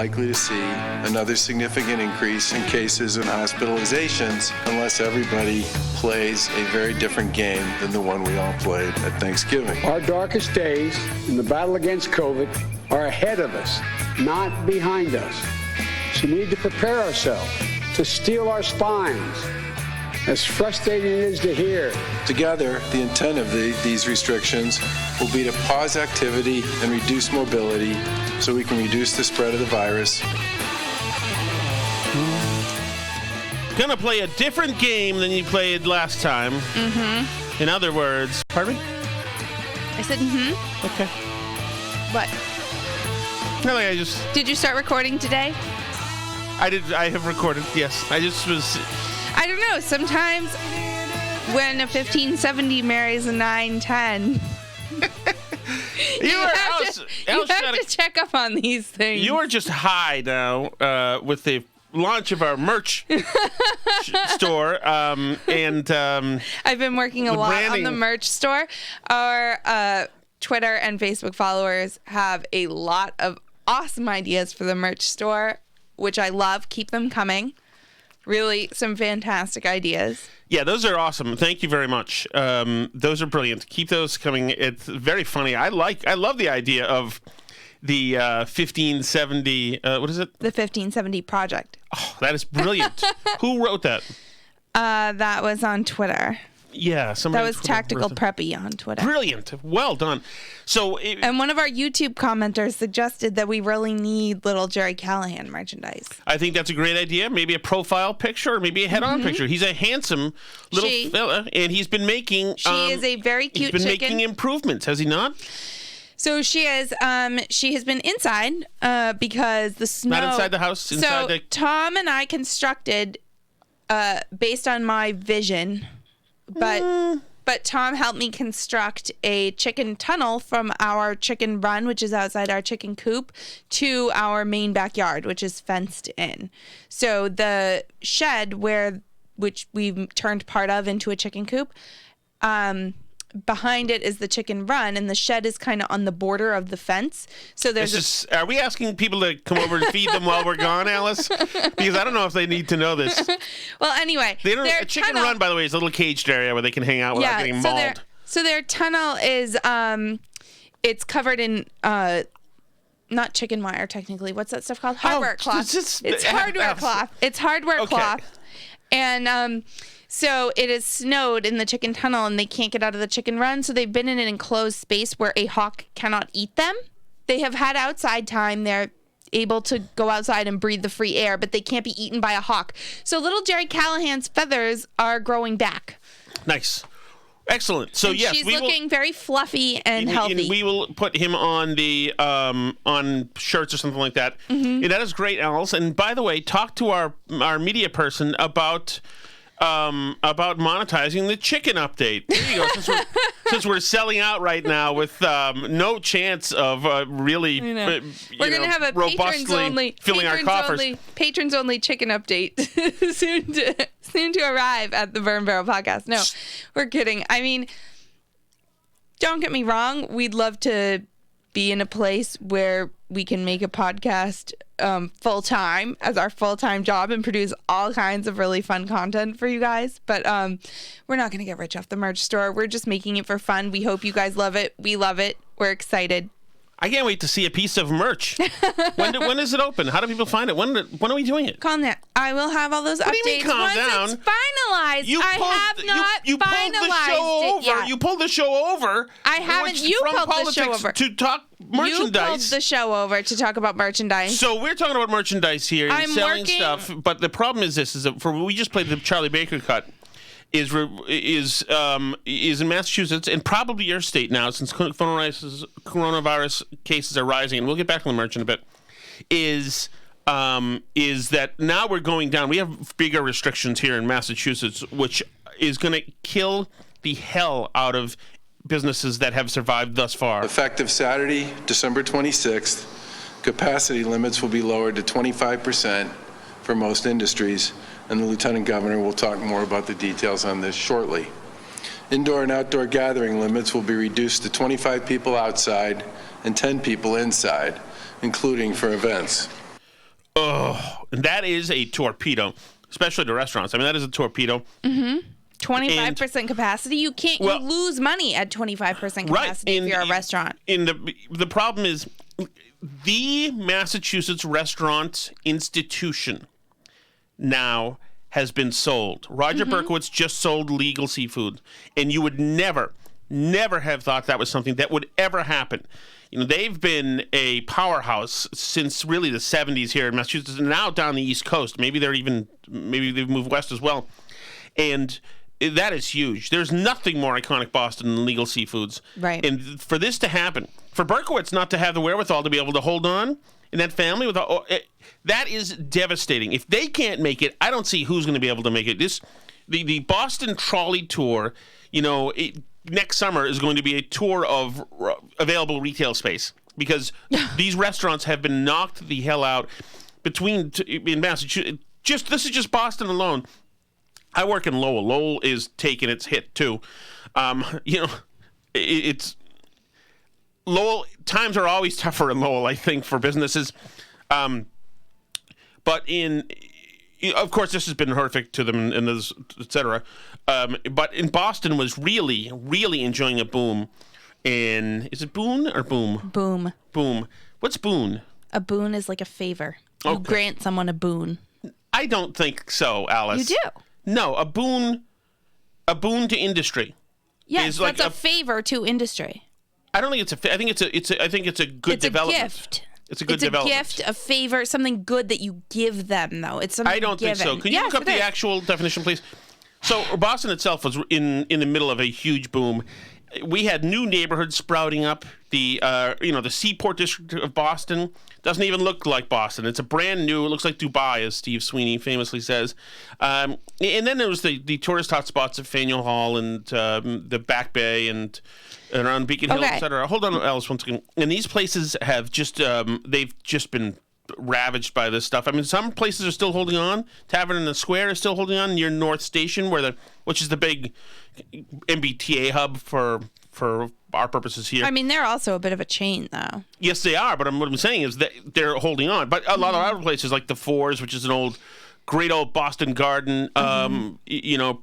likely to see another significant increase in cases and hospitalizations unless everybody plays a very different game than the one we all played at Thanksgiving. Our darkest days in the battle against COVID are ahead of us, not behind us. So we need to prepare ourselves to steel our spines. As frustrating it is to hear. Together, the intent of these restrictions will be to pause activity and reduce mobility so we can reduce the spread of the virus. Gonna play a different game than you played last time. Mm-hmm. In other words, pardon me? I said mm-hmm. Okay. What? Really, I just... Did you start recording today? I did. I have recorded, yes. I just was... I don't know. Sometimes when a 1570 marries a 910, you have to check up on these things. You are just high now with the launch of our merch store. I've been working a lot on the merch store. Our Twitter and Facebook followers have a lot of awesome ideas for the merch store, which I love. Keep them coming. Really, some fantastic ideas. Yeah, those are awesome. Thank you very much. Those are brilliant. Keep those coming. It's very funny. I love the idea of the 1570. What is it? The 1570 project. Oh, that is brilliant. Who wrote that? That was on Twitter. Yeah, somebody. That was Tactical Preppy on Twitter. Brilliant. Well done. So, and one of our YouTube commenters suggested that we really need little Jerry Callahan merchandise. I think that's a great idea. Maybe a profile picture, or maybe a head-on picture. He's a handsome little fella, and he's been making. She is a very cute chicken. He's been making improvements, has he not? So she is. She has been inside because the snow. Not inside the house. Inside Tom and I constructed, based on my vision. But Tom helped me construct a chicken tunnel from our chicken run, which is outside our chicken coop, to our main backyard, which is fenced in. So the shed which we've turned part of into a chicken coop, behind it is the chicken run, and the shed is kind of on the border of the fence. So there's are we asking people to come over and feed them while we're gone, Alice? Because I don't know if they need to know this. Well, anyway, a chicken run, by the way, is a little caged area where they can hang out without getting mauled. So their tunnel is it's covered in not chicken wire technically. What's that stuff called? Hardware cloth. It's hardware cloth. It's hardware cloth. And so it has snowed in the chicken tunnel, and they can't get out of the chicken run. So they've been in an enclosed space where a hawk cannot eat them. They have had outside time. They're able to go outside and breathe the free air, but they can't be eaten by a hawk. So little Jerry Callahan's feathers are growing back. Nice. Excellent. So yes, she's looking very fluffy and healthy. And we will put him on the on shirts or something like that. Mm-hmm. Yeah, that is great, Alice. And by the way, talk to our media person about monetizing the chicken update. There you go. Since we're selling out right now with no chance of really we're going to have a robustly filling our coffers. Patrons only chicken update soon to arrive at the Burn Barrel podcast. No, we're kidding. I mean, don't get me wrong. We'd love to be in a place where we can make a podcast full-time as our full-time job and produce all kinds of really fun content for you guys. But we're not going to get rich off the merch store. We're just making it for fun. We hope you guys love it. We love it. We're excited. I can't wait to see a piece of merch. When is it open? How do people find it? When are we doing it? Calm down. I will have all those updates. What do you mean, calm down? Once it's finalized. I have not finalized it yet. You pulled the show over. I haven't. You pulled the show over to talk merchandise. You pulled the show over to talk about merchandise. So we're talking about merchandise here and selling stuff. But the problem is this: we just played the Charlie Baker cut. Is in Massachusetts and probably your state now, since coronavirus cases are rising, and we'll get back to the merch in a bit, is that now we're going down. We have bigger restrictions here in Massachusetts, which is going to kill the hell out of businesses that have survived thus far. Effective Saturday, December 26th, capacity limits will be lowered to 25% for most industries, and the Lieutenant Governor will talk more about the details on this shortly. Indoor and outdoor gathering limits will be reduced to 25 people outside and 10 people inside, including for events. Oh, and that is a torpedo, especially to restaurants. I mean, that is a torpedo. 25% capacity. You can't. You lose money at 25% capacity if you're a restaurant. And the problem is, the Massachusetts Restaurant Institution now has been sold. Roger Berkowitz just sold Legal Seafood, and you would never have thought that was something that would ever happen. You know, they've been a powerhouse since really the 70s here in Massachusetts, and now down the East Coast. Maybe they've moved west as well. And that is huge. There's nothing more iconic Boston than Legal Seafoods. Right. And for this to happen, for Berkowitz not to have the wherewithal to be able to hold on in that family, that is devastating. If they can't make it, I don't see who's going to be able to make it. The Boston Trolley Tour, next summer is going to be a tour of available retail space, because these restaurants have been knocked the hell out in Massachusetts. This is just Boston alone. I work in Lowell. Lowell is taking its hit too. It's Lowell. Times are always tougher in Lowell, I think, for businesses. But of course, this has been horrific to them, and this, et cetera. But in Boston was really, really enjoying a boom. Is it boon or boom? Boom. Boom. What's boon? A boon is like a favor. You grant someone a boon. I don't think so, Alice. You do. No, a boon to industry. Yes, that's a favor to industry. I don't think it's I think it's a good development. It's a gift. It's a good development. It's a gift, a favor, something good that you give them, though. It's something I don't think so. Can you look up the actual definition, please? So Boston itself was in the middle of a huge boom. We had new neighborhoods sprouting up. The Seaport District of Boston doesn't even look like Boston. It's a brand new. It looks like Dubai, as Steve Sweeney famously says. And then there was the tourist hotspots of Faneuil Hall and the Back Bay and around Beacon Hill, et cetera. Hold on, Alice, one second. And these places have they've just been ravaged by this stuff. I mean, some places are still holding on. Tavern in the Square is still holding on near North Station, which is the big MBTA hub for our purposes here. I mean, they're also a bit of a chain, though. Yes, they are. But what I'm saying is that they're holding on. But a lot of other places, like the Fours, which is an great old Boston Garden,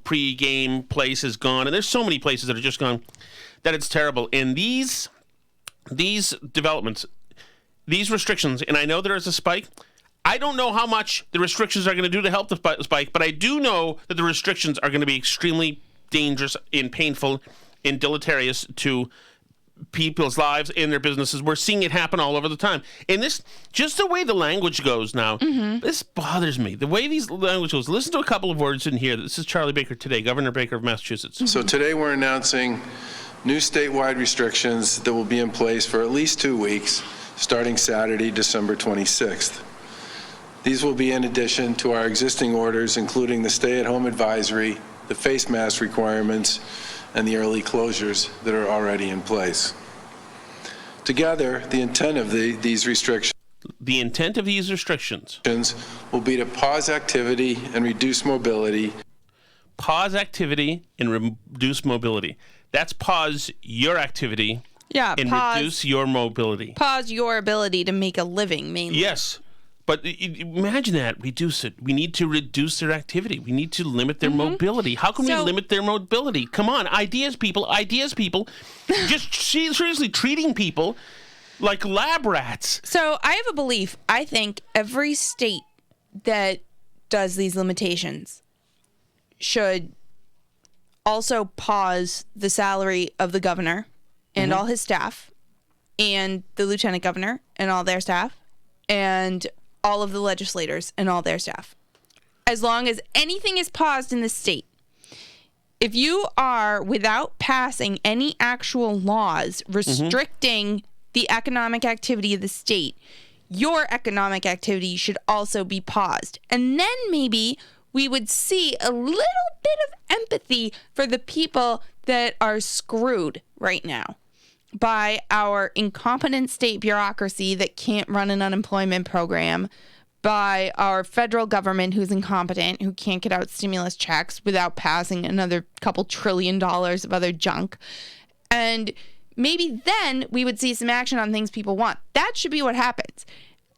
pre-game place, is gone. And there's so many places that are just gone that it's terrible. And these developments, these restrictions, and I know there is a spike. I don't know how much the restrictions are going to do to help the spike, but I do know that the restrictions are going to be extremely dangerous and painful and deleterious to people's lives and their businesses. We're seeing it happen all over the time. And this, just the way the language goes now, this bothers me. The way these language goes. Listen to a couple of words in here. This is Charlie Baker today, Governor Baker of Massachusetts. So today we're announcing new statewide restrictions that will be in place for at least 2 weeks, starting Saturday, December 26th. These will be in addition to our existing orders, including the stay-at-home advisory, the face mask requirements, and the early closures that are already in place. Together, the intent of these restrictions will be to pause activity and reduce mobility. Pause activity and reduce mobility. That's pause your activity and reduce your mobility. Pause your ability to make a living, mainly. Yes. But imagine that. Reduce it. We need to reduce their activity. We need to limit their mobility. How can we limit their mobility? Come on. Ideas, people. Ideas, people. Just seriously treating people like lab rats. So I have a belief. I think every state that does these limitations should also pause the salary of the governor and all his staff, and the lieutenant governor and all their staff, and all of the legislators and all their staff. As long as anything is paused in the state, if you are, without passing any actual laws restricting the economic activity of the state, your economic activity should also be paused. And then maybe we would see a little bit of empathy for the people that are screwed right now by our incompetent state bureaucracy that can't run an unemployment program, by our federal government who's incompetent, who can't get out stimulus checks without passing another couple $1 trillion of other junk. And maybe then we would see some action on things people want. That should be what happens.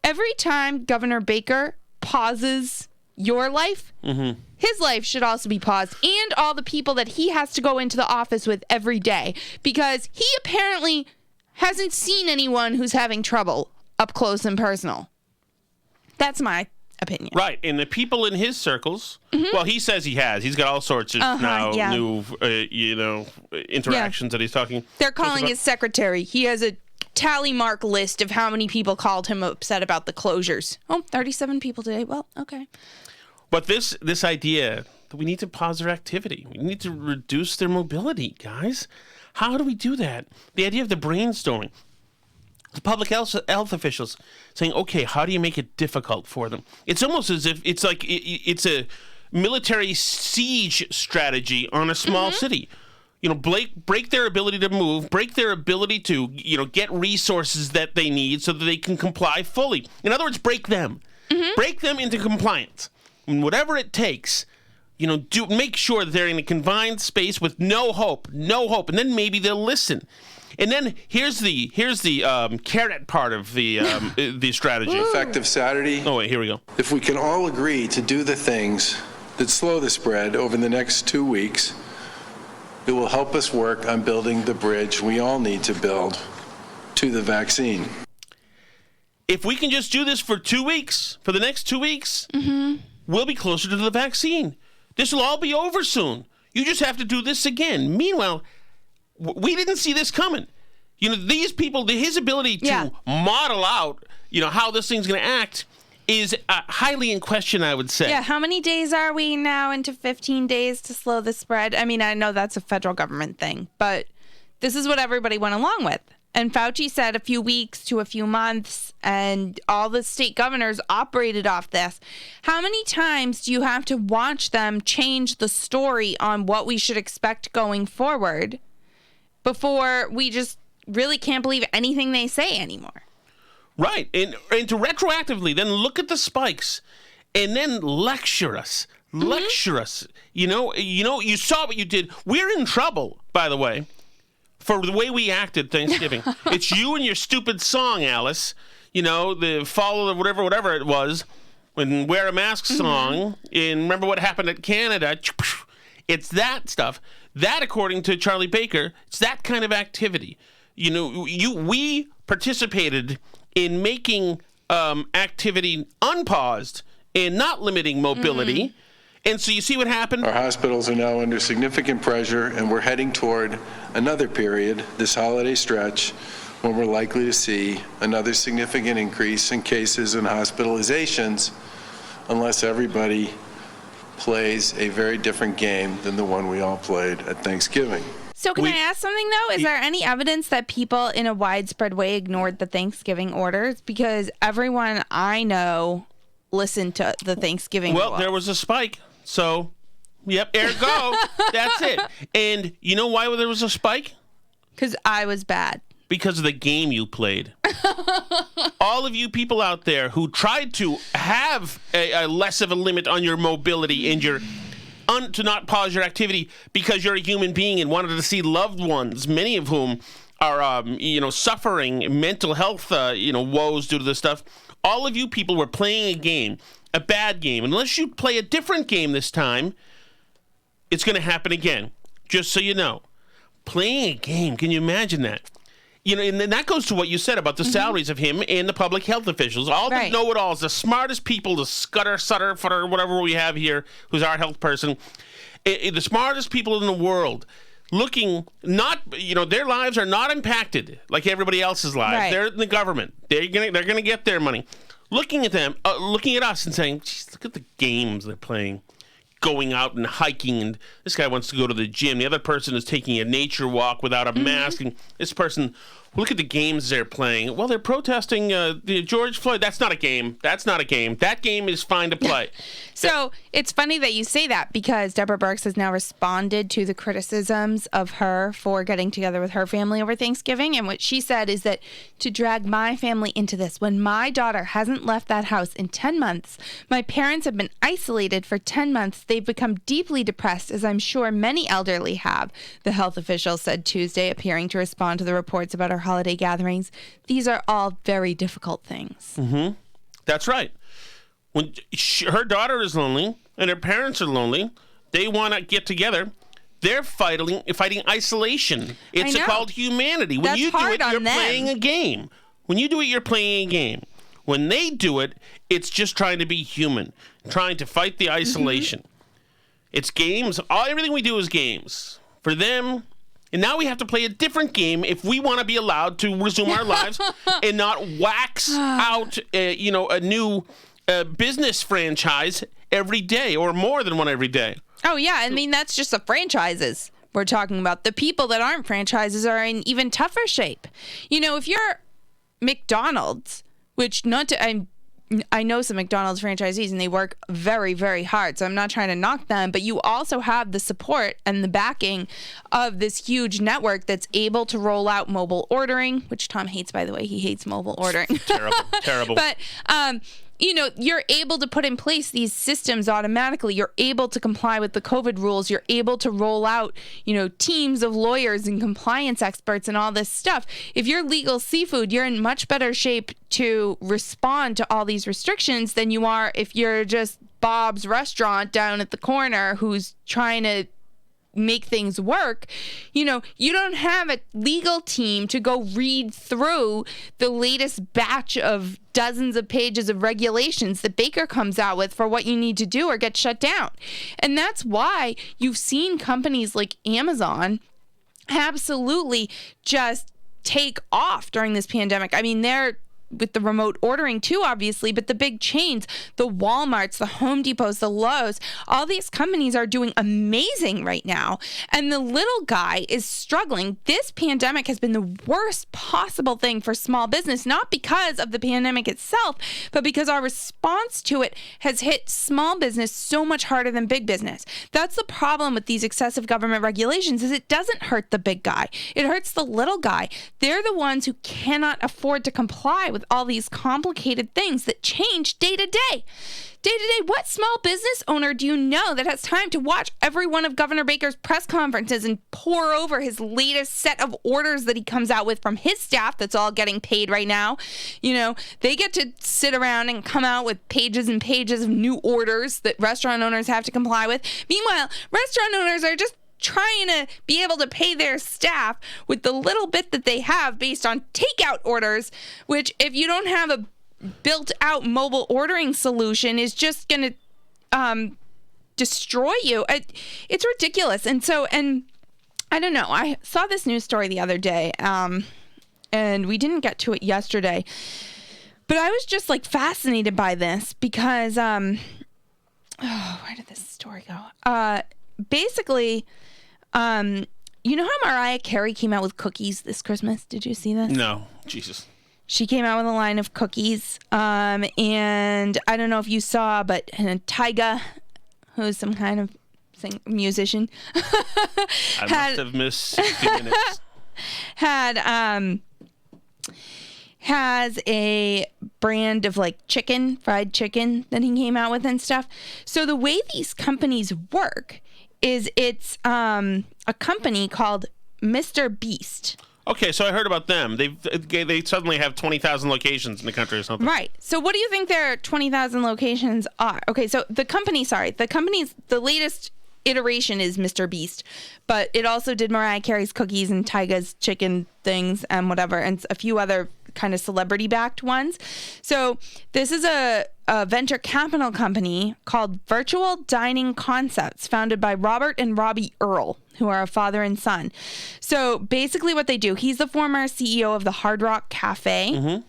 every time Governor Baker pauses your life, his life should also be paused, and all the people that he has to go into the office with every day, because he apparently hasn't seen anyone who's having trouble up close and personal. That's my opinion. Right, and the people in his circles, well, he says he has. He's got all sorts of new, interactions that he's talking. They're calling his secretary. He has a tally mark list of how many people called him upset about the closures. 37 people today. Well, okay. But this idea that we need to pause their activity, we need to reduce their mobility, guys. How do we do that? The idea of the brainstorming. The public health officials saying, okay, how do you make it difficult for them? It's almost as if it's like it's a military siege strategy on a small city. Break their ability to move, break their ability to, get resources that they need so that they can comply fully. In other words, break them. Break them into compliance. And whatever it takes, make sure that they're in a confined space with no hope, and then maybe they'll listen. And then here's the carrot part of the strategy. Effective Saturday. Oh, wait, here we go. If we can all agree to do the things that slow the spread over the next 2 weeks, it will help us work on building the bridge we all need to build to the vaccine. If we can just do this for 2 weeks, for the next 2 weeks, we'll be closer to the vaccine. This will all be over soon. You just have to do this again. Meanwhile, we didn't see this coming. These people, his ability to model out, how this thing's going to act is highly in question, I would say. Yeah, how many days are we now into 15 days to slow the spread? I mean, I know that's a federal government thing, but this is what everybody went along with. And Fauci said a few weeks to a few months, and all the state governors operated off this. How many times do you have to watch them change the story on what we should expect going forward before we just really can't believe anything they say anymore? Right. And to retroactively then look at the spikes and then lecture us. Lecture us. You saw what you did. We're in trouble, by the way, for the way we acted Thanksgiving. It's you and your stupid song, Alice. The follow whatever it was, when Wear a Mask song, and remember what happened at Canada. It's that stuff. That, according to Charlie Baker, it's that kind of activity. We participated in making activity unpaused and not limiting mobility. And so you see what happened? Our hospitals are now under significant pressure, and we're heading toward another period, this holiday stretch, when we're likely to see another significant increase in cases and hospitalizations unless everybody plays a very different game than the one we all played at Thanksgiving. So can I ask something, though? Is there any evidence that people in a widespread way ignored the Thanksgiving orders? Because everyone I know listened to the Thanksgiving Well, there was a spike. So, yep, ergo, that's it. And you know why there was a spike? Because I was bad. Because of the game you played. All of you people out there who tried to have a less of a limit on your mobility and your to not pause your activity because you're a human being and wanted to see loved ones, many of whom are, suffering mental health, woes due to this stuff. All of you people were playing a game, a bad game. Unless you play a different game this time, it's going to happen again. Just so you know. Playing a game, can you imagine that? And then that goes to what you said about the salaries of him and the public health officials. All the know-it-alls, the smartest people, the sutter, whatever we have here, who's our health person, the smartest people in the world, looking their lives are not impacted like everybody else's lives. Right. They're in the government. They're gonna get their money. Looking at them, looking at us and saying, "Geez, look at the games they're playing." Going out and hiking, and this guy wants to go to the gym. The other person is taking a nature walk without a mask, and this person, look at the games they're playing. Well, they're protesting the George Floyd. That's not a game. That's not a game. That game is fine to play. So it's funny that you say that, because Deborah Birx has now responded to the criticisms of her for getting together with her family over Thanksgiving. And what she said is that to drag my family into this, when my daughter hasn't left that house in 10 months, my parents have been isolated for 10 months. They've become deeply depressed, as I'm sure many elderly have, the health official said Tuesday, appearing to respond to the reports about our holiday gatherings. These are all very difficult things. That's right. When her daughter is lonely and her parents are lonely, they want to get together. They're fighting isolation. It's called humanity. When you do it, you're playing a game. When you do it, you're playing a game. When they do it, it's just trying to be human, trying to fight the isolation. It's games. Everything we do is games. For them, and now we have to play a different game if we want to be allowed to resume our lives and not wax out, a new business franchise every day or more than one every day. Oh, yeah. I mean, that's just the franchises we're talking about. The people that aren't franchises are in even tougher shape. If you're McDonald's, which I know some McDonald's franchisees and they work very, very hard. So I'm not trying to knock them, but you also have the support and the backing of this huge network that's able to roll out mobile ordering, which Tom hates, by the way. He hates mobile ordering. Terrible. But, you're able to put in place these systems automatically. You're able to comply with the COVID rules. You're able to roll out, teams of lawyers and compliance experts and all this stuff. If you're legal seafood, you're in much better shape to respond to all these restrictions than you are if you're just Bob's restaurant down at the corner who's trying to make things work. You don't have a legal team to go read through the latest batch of dozens of pages of regulations that Baker comes out with for what you need to do or get shut down. And that's why you've seen companies like Amazon absolutely just take off during this pandemic. I mean, they're with the remote ordering too, obviously, but the big chains, the Walmarts, the Home Depots, the Lowe's, all these companies are doing amazing right now. And the little guy is struggling. This pandemic has been the worst possible thing for small business, not because of the pandemic itself, but because our response to it has hit small business so much harder than big business. That's the problem with these excessive government regulations, is it doesn't hurt the big guy. It hurts the little guy. They're the ones who cannot afford to comply with all these complicated things that change day to day. Day to day, what small business owner do you know that has time to watch every one of Governor Baker's press conferences and pore over his latest set of orders that he comes out with from his staff that's all getting paid right now? They get to sit around and come out with pages and pages of new orders that restaurant owners have to comply with. Meanwhile, restaurant owners are just trying to be able to pay their staff with the little bit that they have based on takeout orders, which if you don't have a built out mobile ordering solution is just going to destroy you. It's ridiculous. And I don't know. I saw this news story the other day, and we didn't get to it yesterday, but I was just fascinated by this because, where did this story go? Basically, you know how Mariah Carey came out with cookies this Christmas? Did you see this? No. Jesus. She came out with a line of cookies. And I don't know if you saw, but Tyga, who's some kind of musician, I must have missed 60 minutes. Has a brand of chicken, fried chicken that he came out with and stuff. So the way these companies work is it's a company called Mr. Beast. Okay, so I heard about them. They suddenly have 20,000 locations in the country or something. Right. So what do you think their 20,000 locations are? Okay, so the company's the latest iteration is Mr. Beast, but it also did Mariah Carey's cookies and Tyga's chicken things and whatever, and a few other kind of celebrity-backed ones. So this is a venture capital company called Virtual Dining Concepts, founded by Robert and Robbie Earl, who are a father and son. So basically what they do, he's the former CEO of the Hard Rock Cafe. Mm-hmm.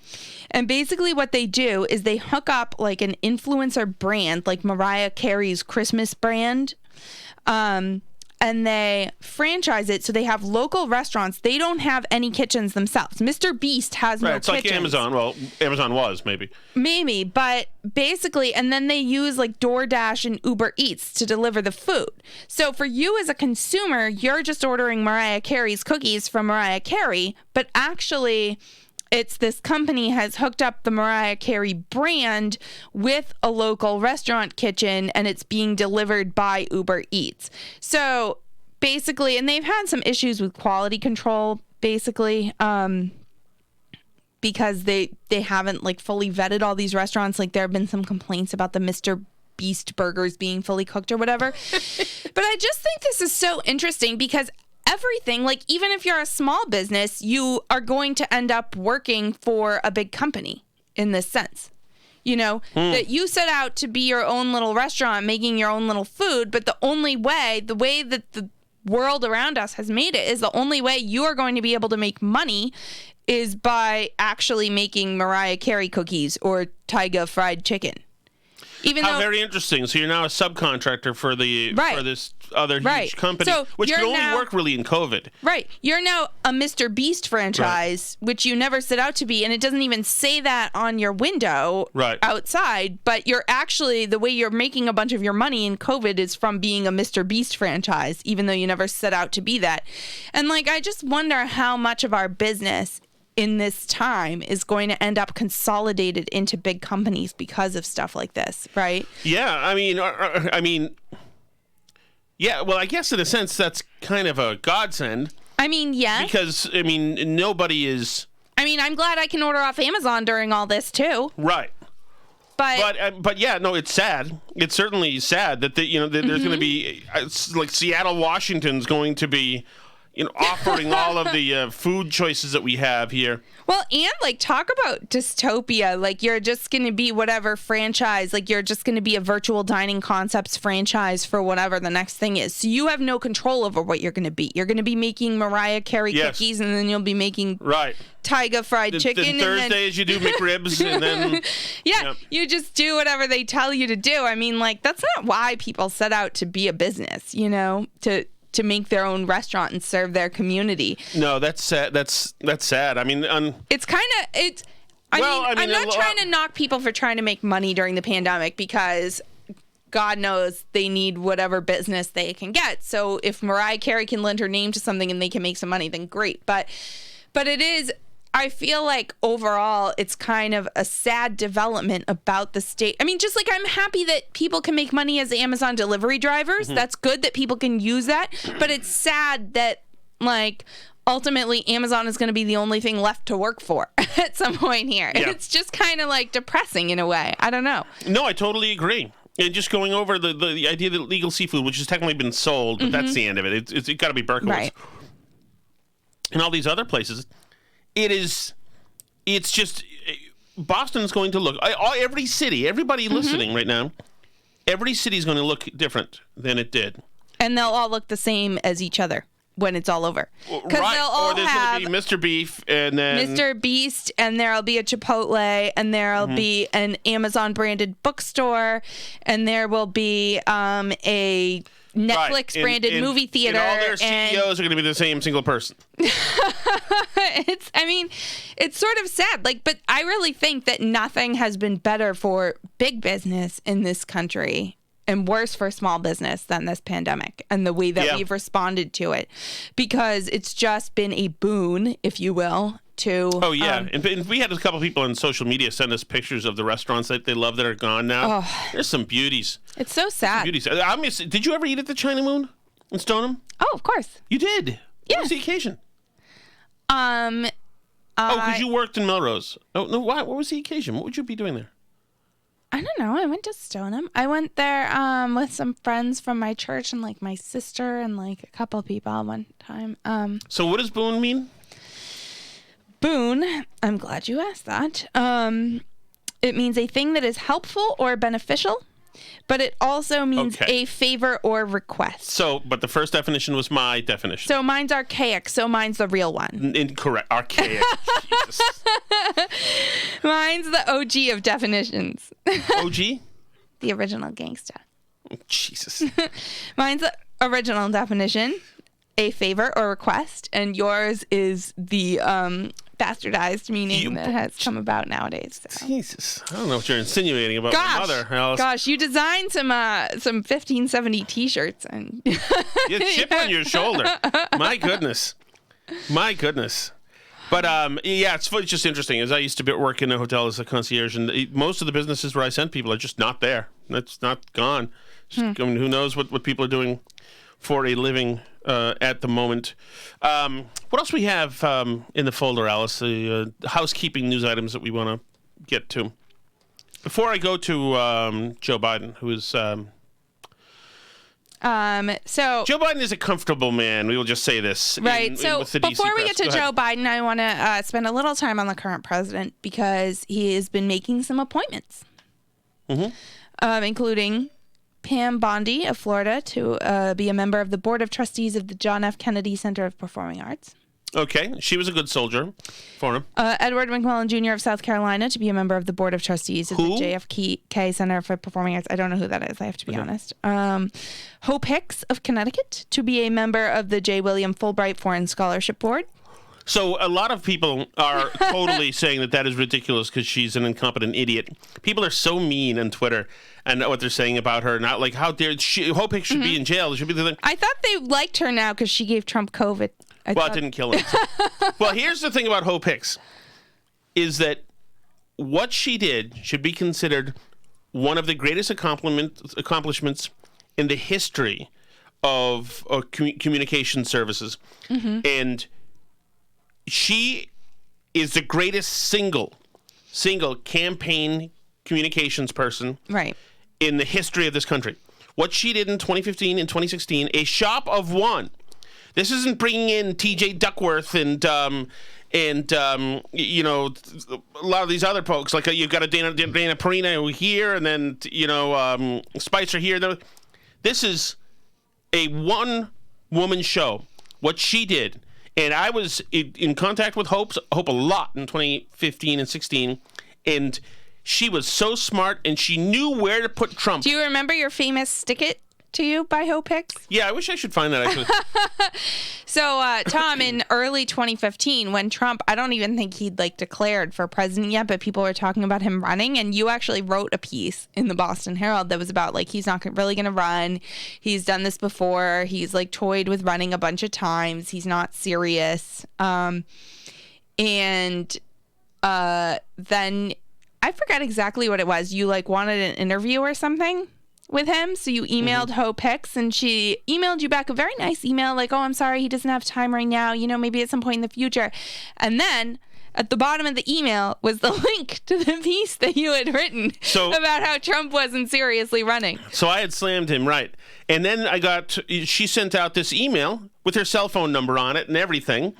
And basically what they do is they hook up an influencer brand, like Mariah Carey's Christmas brand, and they franchise it, so they have local restaurants. They don't have any kitchens themselves. Mr. Beast has no kitchens. Right, it's like Amazon. Well, Amazon was, maybe. Maybe, but basically, and then they use DoorDash and Uber Eats to deliver the food. So for you as a consumer, you're just ordering Mariah Carey's cookies from Mariah Carey, but actually it's this company has hooked up the Mariah Carey brand with a local restaurant kitchen, and it's being delivered by Uber Eats. So basically, and they've had some issues with quality control, basically. because they haven't like fully vetted all these restaurants. Like there have been some complaints about the Mr. Beast burgers being fully cooked or whatever. But I just think this is so interesting because everything, like even if you're a small business, you are going to end up working for a big company in this sense. You know, that you set out to be your own little restaurant, making your own little food, but the way that the world around us has made it is the only way you are going to be able to make money is by actually making Mariah Carey cookies or Tyga fried chicken. How very interesting. So you're now a subcontractor for this other huge company, so which could only work really in COVID. Right. You're now a Mr. Beast franchise, which you never set out to be, and it doesn't even say that on your window outside, but you're actually, the way you're making a bunch of your money in COVID is from being a Mr. Beast franchise, even though you never set out to be that. And like, I just wonder how much of our business in this time is going to end up consolidated into big companies because of stuff like this, right? Yeah, I mean, yeah, well, I guess in a sense that's kind of a godsend. I mean, yeah. Because, I mean, nobody is... I mean, I'm glad I can order off Amazon during all this, too. Right. But yeah, no, it's sad. It's certainly sad that, there's going to be... like Seattle, Washington's going to be... offering all of the food choices that we have here. Well, and like talk about dystopia. Like you're just going to be whatever franchise. Like you're just going to be a virtual dining concepts franchise for whatever the next thing is. So you have no control over what you're going to be. You're going to be making Mariah Carey cookies, and then you'll be making Tyga fried chicken. Then Thursdays you do McRibs, and then you just do whatever they tell you to do. I mean, like that's not why people set out to be a business. To make their own restaurant and serve their community. No, that's sad. That's sad. I mean, it's kind of I'm not trying to knock people for trying to make money during the pandemic because God knows they need whatever business they can get. So if Mariah Carey can lend her name to something and they can make some money, then great. But it is. I feel like overall it's kind of a sad development about the state. I mean, just like I'm happy that people can make money as Amazon delivery drivers. Mm-hmm. That's good that people can use that. But it's sad that like ultimately Amazon is going to be the only thing left to work for at some point here. Yeah. It's just kind of like depressing in a way. I don't know. No, I totally agree. And just going over the idea that legal seafood, which has technically been sold, but that's the end of it. It's got to be Berkowitz. Right. And all these other places. It's just, Boston's going to look, every city, everybody listening right now, every city's going to look different than it did. And they'll all look the same as each other when it's all over. Right, they'll all there's going to be Mr. Beef, and then... Mr. Beast, and there'll be a Chipotle, and there'll be an Amazon-branded bookstore, and there will be a... Netflix-branded movie theater. And all their CEOs are going to be the same single person. It's sort of sad. But I really think that nothing has been better for big business in this country and worse for small business than this pandemic and the way that we've responded to it. Because it's just been a boon, if you will, to... Oh, yeah. And we had a couple people on social media send us pictures of the restaurants that they love that are gone now. Oh, there's some beauties. It's so sad. Did you ever eat at the China Moon in Stoneham? Oh, of course. You did? Yeah. What was the occasion? Because you worked in Melrose. Oh, no, why? What was the occasion? What would you be doing there? I don't know. I went to Stoneham. I went there with some friends from my church and like my sister and like a couple people one time. So what does boon mean? Boon, I'm glad you asked that. It means a thing that is helpful or beneficial, but it also means a favor or request. So, but the first definition was my definition. So mine's archaic, so mine's the real one. Incorrect. Archaic. Jesus. Mine's the OG of definitions. OG? The original gangsta. Oh, Jesus. Mine's the original definition, a favor or request, and yours is the bastardized meaning that has come about nowadays. So. Jesus, I don't know what you're insinuating about my mother. Gosh, you designed some 1570 T-shirts and you had chip on your shoulder. My goodness. But yeah, it's just interesting. As I used to work in a hotel as a concierge, and most of the businesses where I sent people are just not there. That's not gone. I mean, who knows what people are doing for a living at the moment. What else we have in the folder, Alice? The housekeeping news items that we want to get to. Before I go to Joe Biden, who is... So Joe Biden is a comfortable man. We will just say this. Right. Before we get to Joe Biden, I want to spend a little time on the current president because he has been making some appointments, including Pam Bondi of Florida to be a member of the Board of Trustees of the John F. Kennedy Center of Performing Arts. Okay. She was a good soldier for him. Edward McMillan Jr. of South Carolina to be a member of the Board of Trustees of the JFK Center for Performing Arts. I don't know who that is. I have to be honest. Hope Hicks of Connecticut to be a member of the J. William Fulbright Foreign Scholarship Board. So a lot of people are totally saying that is ridiculous because she's an incompetent idiot. People are so mean on Twitter and what they're saying about her. Not like, how dare Hope Hicks should be in jail. Should be the thing. I thought they liked her now because she gave Trump COVID. It didn't kill him. Well, here's the thing about Hope Hicks, is that what she did should be considered one of the greatest accomplishments in the history of communication services. And she is the greatest single campaign communications person in the history of this country. What she did in 2015 and 2016, a shop of one. This isn't bringing in T.J. Duckworth and you know, a lot of these other folks. Like you've got a Dana Perino here, and then Spicer here. This is a one-woman show. What she did, and I was in contact with Hope a lot in 2015 and 16, and she was so smart, and she knew where to put Trump. Do you remember your famous "Stick It to You" by Hope Hicks? Yeah, I wish I should find that, actually. So, Tom, in early 2015, when Trump, I don't even think he'd declared for president yet, but people were talking about him running, and you actually wrote a piece in the Boston Herald that was about, he's not really going to run. He's done this before. He's, toyed with running a bunch of times. He's not serious. Then I forgot exactly what it was. You, wanted an interview or something with him, so you emailed Hope Hicks, and she emailed you back a very nice email, oh, I'm sorry, he doesn't have time right now, maybe at some point in the future. And then at the bottom of the email was the link to the piece that you had written about how Trump wasn't seriously running. So I had slammed him, right. And then she sent out this email with her cell phone number on it and everything.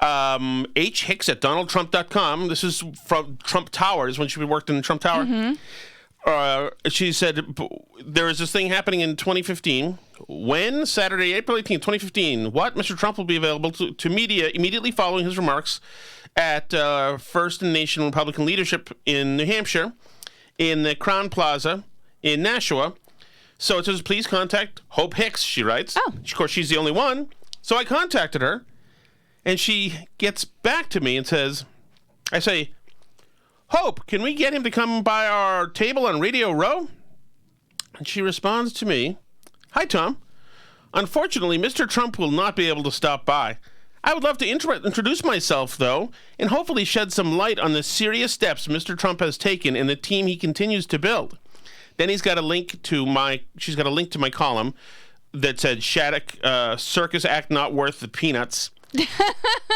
hhicks@donaldtrump.com. This is from Trump Towers, when she worked in the Trump Tower. She said, there is this thing happening in 2015. When? Saturday, April 18th, 2015. What? Mr. Trump will be available to media immediately following his remarks at First and Nation Republican leadership in New Hampshire in the Crown Plaza in Nashua. So it says, please contact Hope Hicks, she writes. Oh. Of course, she's the only one. So I contacted her, and she gets back to me and says, I say, Hope, can we get him to come by our table on Radio Row? And she responds to me, hi, Tom. Unfortunately, Mr. Trump will not be able to stop by. I would love to introduce myself, though, and hopefully shed some light on the serious steps Mr. Trump has taken and the team he continues to build. Then she's got a link to my column that said, Shattuck, circus act not worth the peanuts. And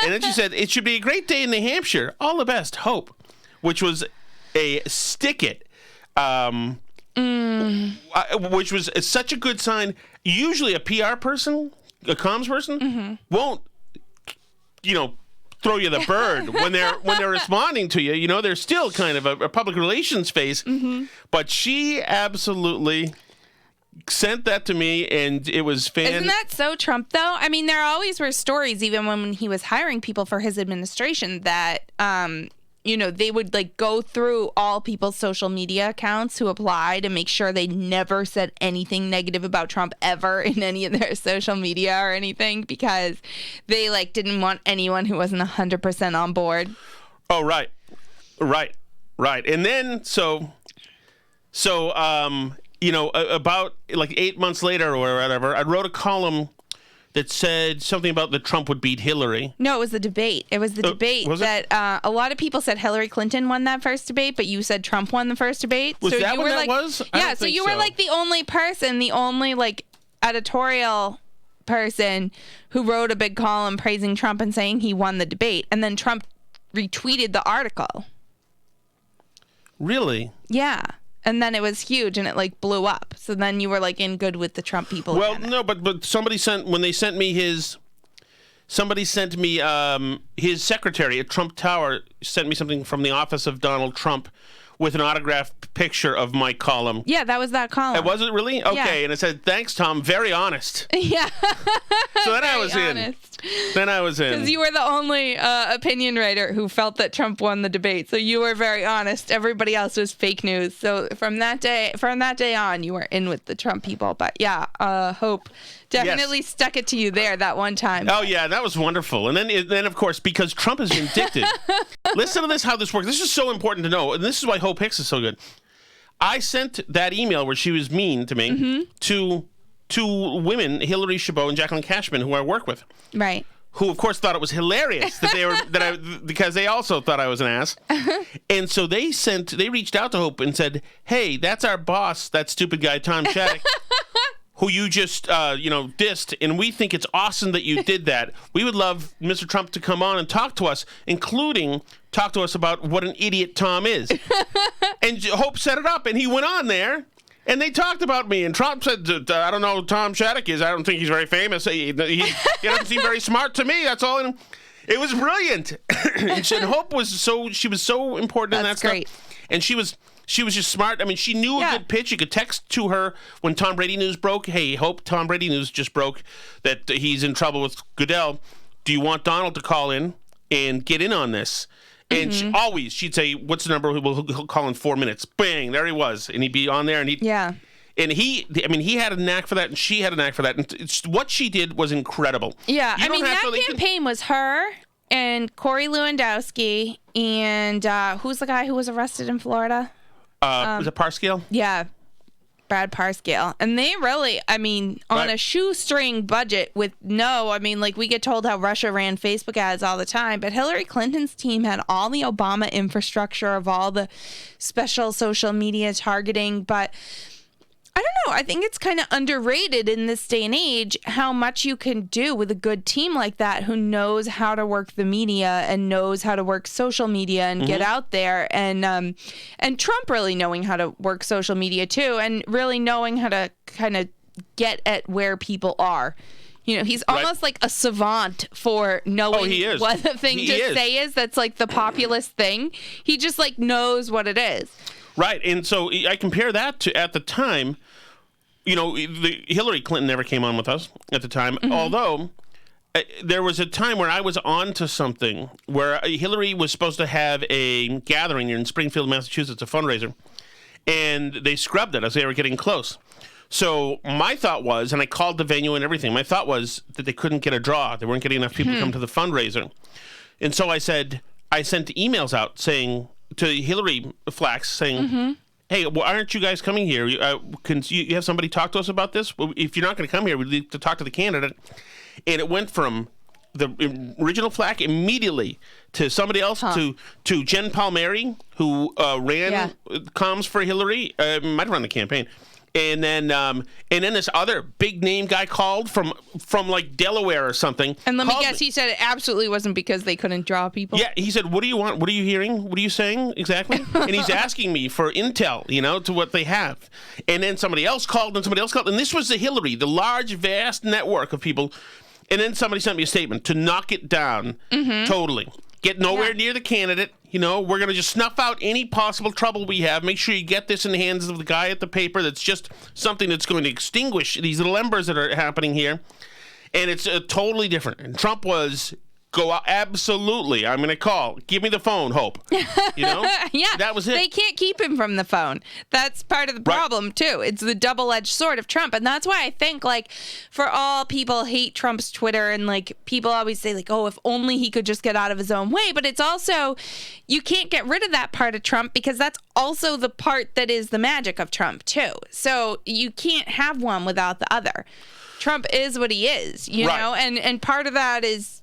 then she said, it should be a great day in New Hampshire. All the best, Hope. Which was a stick it, which was such a good sign. Usually a PR person, a comms person, won't, throw you the bird when they're responding to you. They're still kind of a public relations face. But she absolutely sent that to me, and it was Isn't that so Trump, though? I mean, there always were stories, even when he was hiring people for his administration, that they would go through all people's social media accounts who applied and make sure they never said anything negative about Trump ever in any of their social media or anything, because they didn't want anyone who wasn't 100% on board. Oh, right. And then about 8 months later or whatever, I wrote a column that said something about that Trump would beat Hillary. No, it was the debate. It was the debate that a lot of people said Hillary Clinton won that first debate, but you said Trump won the first debate. Was that what that was? Yeah, so you were the only person, the only editorial person who wrote a big column praising Trump and saying he won the debate. And then Trump retweeted the article. Really? Yeah. And then it was huge and it like blew up. So then you were like in good with the Trump people. Well, again. no, but somebody sent me his secretary at Trump Tower sent me something from the office of Donald Trump with an autographed picture of my column. Yeah, that was that column. Was it really? Okay, Yeah. and it said, "Thanks, Tom. Very honest." Yeah. So then I was in. Then I was in. Because you were the only opinion writer who felt that Trump won the debate. So you were very honest. Everybody else was fake news. So from that day on, you were in with the Trump people. But yeah, Hope definitely stuck it to you there that one time. Oh yeah, that was wonderful. And then of course, because Trump is vindictive. Listen to this, how this works. This is so important to know, and this is why Hope Hicks is so good. I sent that email where she was mean to me to two women, Hillary Chabot and Jacqueline Cashman, who I work with. Right. Who of course thought it was hilarious that they were because they also thought I was an ass. And so they reached out to Hope and said, "Hey, that's our boss, that stupid guy Tom Shattuck." Who you just, dissed, and we think it's awesome that you did that. We would love Mr. Trump to come on and talk to us, including talk to us about what an idiot Tom is. And Hope set it up, and he went on there, and they talked about me. And Trump said, "I don't know who Tom Shattuck is. I don't think he's very famous. He doesn't seem very smart to me. That's all." It was brilliant. And Hope was so important in that stuff. Great. And she was just smart. I mean, she knew a good pitch. You could text to her when Tom Brady news broke. "Hey, Hope, Tom Brady news just broke that he's in trouble with Goodell. Do you want Donald to call in and get in on this?" And she'd say, "What's the number? He'll call in 4 minutes." Bang, there he was. And he'd be on there. And he had a knack for that, and she had a knack for that. And what she did was incredible. Yeah, that campaign was her and Corey Lewandowski and who's the guy who was arrested in Florida? Was it Parscale? Yeah, Brad Parscale. And they really, on a shoestring budget with we get told how Russia ran Facebook ads all the time, but Hillary Clinton's team had all the Obama infrastructure of all the special social media targeting, but I don't know. I think it's kind of underrated in this day and age how much you can do with a good team like that who knows how to work the media and knows how to work social media and get out there. And Trump really knowing how to work social media too, and really knowing how to kind of get at where people are. He's almost like a savant for knowing what the thing to say is that's like the populist thing. He just like knows what it is. Right, and so I compare that to, at the time, Hillary Clinton never came on with us at the time, although there was a time where I was on to something where Hillary was supposed to have a gathering in Springfield, Massachusetts, a fundraiser, and they scrubbed it as they were getting close. So my thought was, and I called the venue and everything, my thought was that they couldn't get a draw. They weren't getting enough people to come to the fundraiser. And so I sent emails out saying, to Hillary Flax saying, "Hey, well, aren't you guys coming here? Can you have somebody talk to us about this? Well, if you're not going to come here, we need to talk to the candidate." And it went from the original Flack immediately to somebody else, to Jen Palmieri, who ran comms for Hillary, might have run the campaign. And then this other big name guy called from like Delaware or something. And let me guess, he said it absolutely wasn't because they couldn't draw people. Yeah, he said, "What do you want? What are you hearing? What are you saying exactly?" And he's asking me for intel, to what they have. And then somebody else called, and this was the Hillary, the large, vast network of people. And then somebody sent me a statement to knock it down totally. Get nowhere near the candidate. We're going to just snuff out any possible trouble we have. Make sure you get this in the hands of the guy at the paper. That's just something that's going to extinguish these little embers that are happening here. And it's totally different. And Trump was, go out, absolutely, I'm going to call. Give me the phone, Hope. Yeah. That was it. They can't keep him from the phone. That's part of the problem, too. It's the double-edged sword of Trump. And that's why I think, for all people hate Trump's Twitter, and, people always say, oh, if only he could just get out of his own way. But it's also, you can't get rid of that part of Trump because that's also the part that is the magic of Trump, too. So you can't have one without the other. Trump is what he is, you know? And part of that is,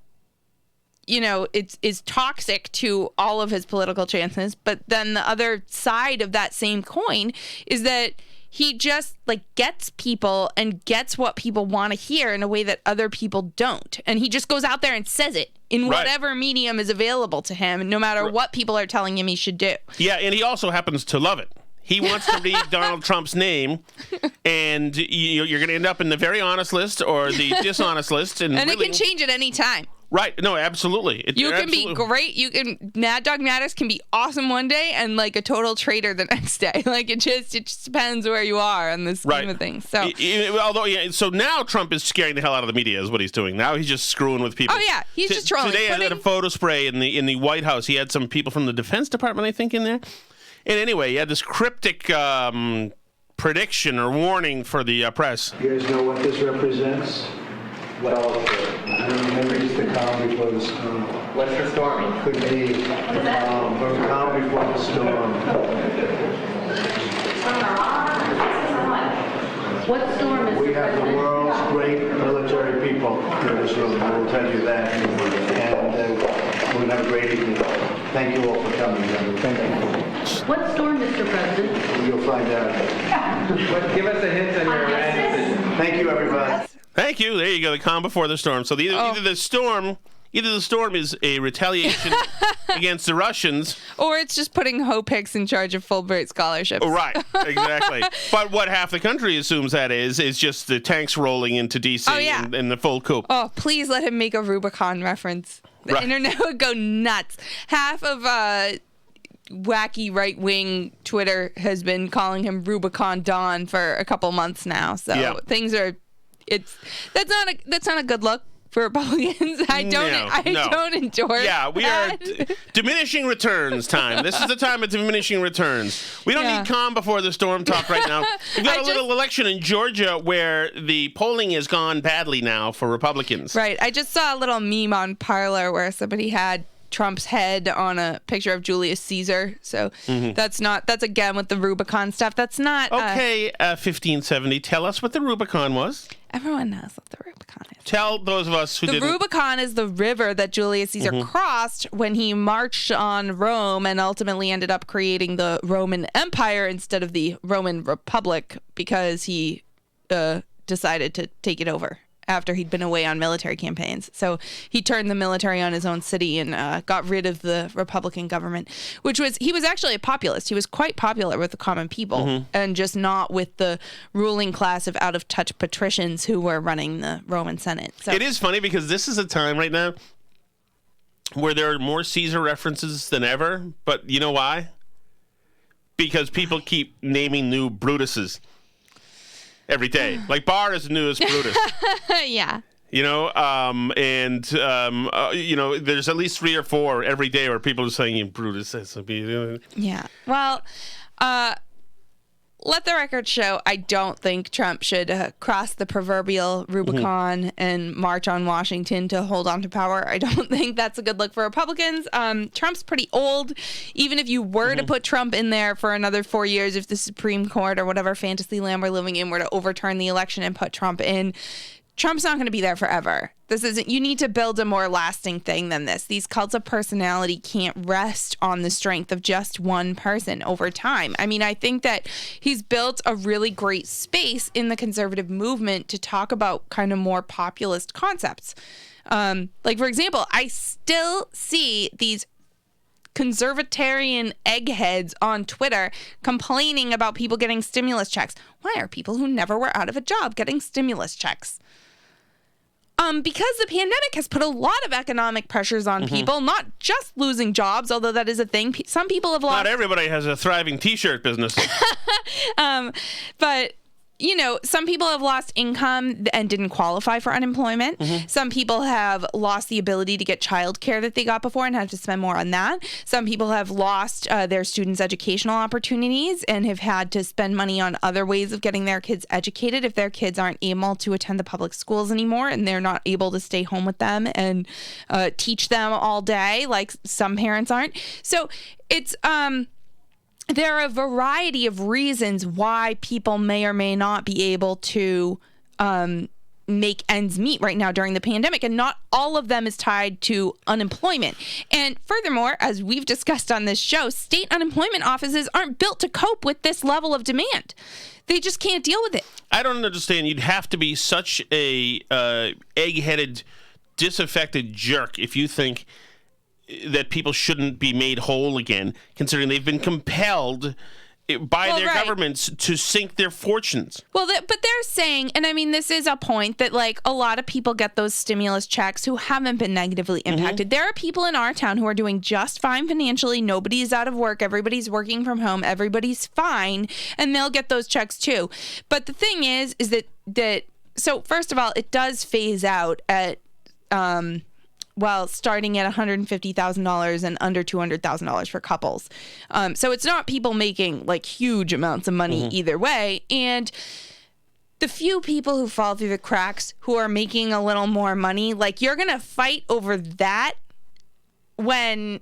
is toxic to all of his political chances. But then the other side of that same coin is that he just gets people and gets what people want to hear in a way that other people don't. And he just goes out there and says it in whatever medium is available to him, no matter what people are telling him he should do. Yeah, and he also happens to love it. He wants to read Donald Trump's name, and you're going to end up in the very honest list or the dishonest list. And it can change at any time. Right. No, absolutely. You can be great. Mad Dog Matters can be awesome one day and a total traitor the next day. It just depends where you are in this scheme of things. So, so now Trump is scaring the hell out of the media is what he's doing. Now he's just screwing with people. Oh yeah, he's just trolling. Today at a photo spray in the White House, he had some people from the Defense Department, I think, in there. And anyway, he had this cryptic prediction or warning for the press. You guys know what this represents? Well, maybe it's the calm before the storm. What's the storming? Could be the calm before the storm. What storm is We have the world's great military people in this room. I will tell you that. And we're going to have a great evening. Thank you all for coming. Thank you. What storm, Mr. President? You'll find out. Give us a hint on your answer. Thank you, everybody. Thank you. There you go. The calm before the storm. So either the storm is a retaliation against the Russians, or it's just putting Hope Hicks in charge of Fulbright scholarships. Right, exactly. But what half the country assumes that is just the tanks rolling into D.C. and the full coup. Oh, please let him make a Rubicon reference. The internet would go nuts. Half of wacky right-wing Twitter has been calling him Rubicon Dawn for a couple months now. So things are. That's not a good look for Republicans. I don't endorse. Yeah, we are diminishing returns time. This is the time of diminishing returns. We don't need calm before the storm talk right now. We've got a little election in Georgia where the polling has gone badly now for Republicans. Right. I just saw a little meme on Parler where somebody had Trump's head on a picture of Julius Caesar. So that's again with the Rubicon stuff. That's not. Okay, 1570. Tell us what the Rubicon was. Everyone knows what the Rubicon is. Tell those of us who didn't. The Rubicon is the river that Julius Caesar crossed when he marched on Rome and ultimately ended up creating the Roman Empire instead of the Roman Republic because he decided to take it over after he'd been away on military campaigns. So he turned the military on his own city and got rid of the Republican government, he was actually a populist. He was quite popular with the common people and just not with the ruling class of out-of-touch patricians who were running the Roman Senate. So it is funny because this is a time right now where there are more Caesar references than ever, but you know why? Because people keep naming new Brutuses every day. Like Barr is the newest Brutus. Yeah. There's at least 3 or 4 every day where people are saying Brutus. Yeah. Well, let the record show, I don't think Trump should cross the proverbial Rubicon and march on Washington to hold on to power. I don't think that's a good look for Republicans. Trump's pretty old. Even if you were to put Trump in there for another 4 years, if the Supreme Court or whatever fantasy land we're living in were to overturn the election and put Trump in, Trump's not going to be there forever. You need to build a more lasting thing than this. These cults of personality can't rest on the strength of just one person over time. I mean, I think that he's built a really great space in the conservative movement to talk about kind of more populist concepts. For example, I still see these conservatarian eggheads on Twitter complaining about people getting stimulus checks. Why are people who never were out of a job getting stimulus checks? Because the pandemic has put a lot of economic pressures on people, not just losing jobs, although that is a thing. Some people have lost. Not everybody has a thriving T-shirt business. But some people have lost income and didn't qualify for unemployment. Some people have lost the ability to get childcare that they got before and have to spend more on that. Some people have lost their students' educational opportunities and have had to spend money on other ways of getting their kids educated if their kids aren't able to attend the public schools anymore and they're not able to stay home with them and teach them all day like some parents aren't. So it's there are a variety of reasons why people may or may not be able to make ends meet right now during the pandemic, and not all of them is tied to unemployment. And furthermore, as we've discussed on this show, state unemployment offices aren't built to cope with this level of demand. They just can't deal with it. I don't understand. You'd have to be such a egg-headed, disaffected jerk if you think that people shouldn't be made whole again, considering they've been compelled by their governments to sink their fortunes. Well, but they're saying, and I mean, this is a point, that like a lot of people get those stimulus checks who haven't been negatively impacted. There are people in our town who are doing just fine financially. Nobody's out of work. Everybody's working from home. Everybody's fine, and they'll get those checks too. But the thing is that so first of all, it does phase out at starting at $150,000 and under $200,000 for couples. So it's not people making like huge amounts of money either way. And the few people who fall through the cracks who are making a little more money, like you're going to fight over that when